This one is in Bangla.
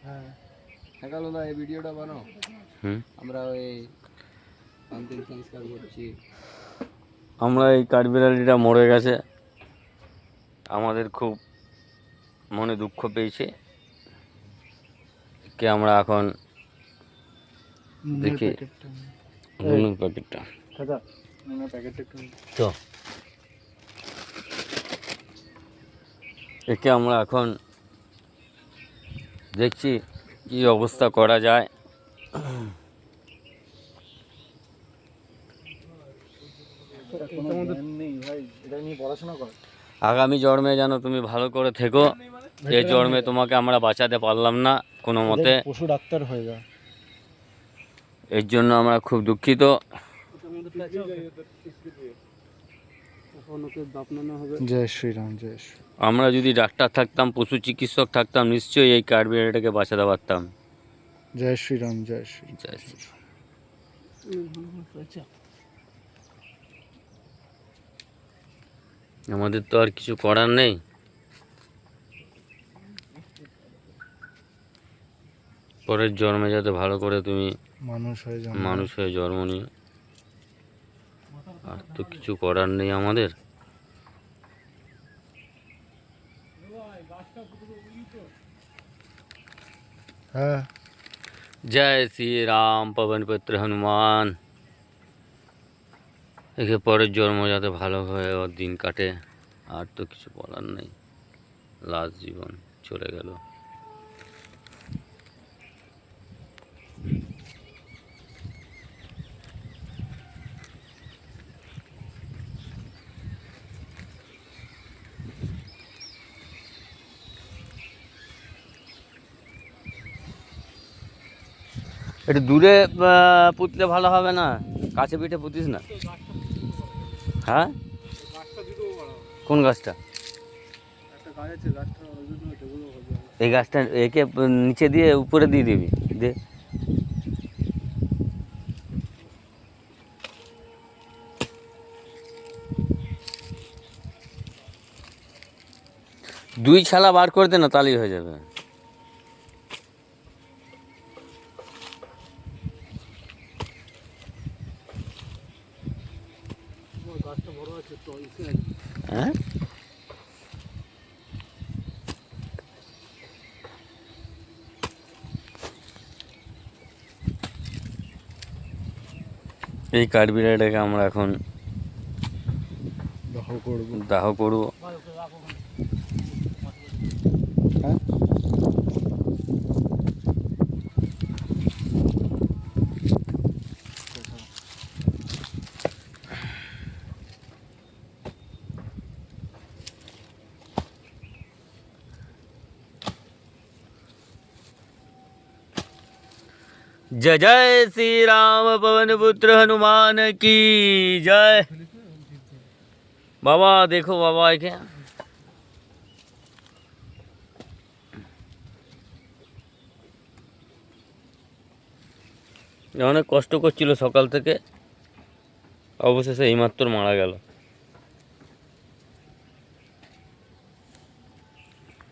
হ্যাঁ সকাল হলো এই ভিডিওটা বানাও। আমরা ওই অন্তিম সংস্কার করছি। আমরা এই কাঠবিড়ালিটা মরে গেছে, আমাদের খুব মনে দুঃখ পেয়েছে। কে আমরা এখন দেখি নুনের প্যাকেটটা তো একে আমরা এখন দেখছি কি অবস্থা করা যায়। আগামী জন্মে যেন তুমি ভালো করে থেকো। এই জন্মে তোমাকে আমরা বাঁচাতে পারলাম না কোনো মতে, পশু ডাক্তার হয়ে যায়। এর জন্য আমরা খুব দুঃখিত। জয় শ্রীরাম, জয় শ্রী। আমরা যদি ডাক্তার থাকতাম, পশু চিকিৎসক থাকতাম, নিশ্চয়ই এই কাঠবিড়ালিটাকে বাঁচাতে পারতাম। জয় শ্রীরাম, জয় শ্রী। জয় শ্রী। আমাদের তো আর কিছু করার নেই। পরের জন্মে যাতে ভালো করে তুমি মানুষ হয়ে জন্ম নিয়ে, আর তো কিছু করার নেই আমাদের। হ্যাঁ। जय श्री राम पवन पुत्र हनुमान। একে পরের জন্ম যাতে ভালো হয়ে ওর দিন কাটে, আর তো কিছু বলার নেই। লাস্ট জীবন চলে গেল। একটু দূরে পুঁতলে ভালো হবে না, কাছে পিঠে পুঁতিস না। হ্যাঁ, কোন গাছটা? এই গাছটা একে নিচে দিয়ে উপরে দিয়ে দিবি দে। দুই ছালা বার করে দে না, তাহলেই হয়ে যাবে। হ্যাঁ, এই কাঠবিড়ালিটাকে আমরা এখন দাহ করব। হ্যাঁ, जय जय श्री राम पवन पुत्र हनुमान की जय। बाबा देखो बाबा एके অনেক কষ্ট করছিল সকাল থেকে, অবশেষে এইমাত্র মারা গেল।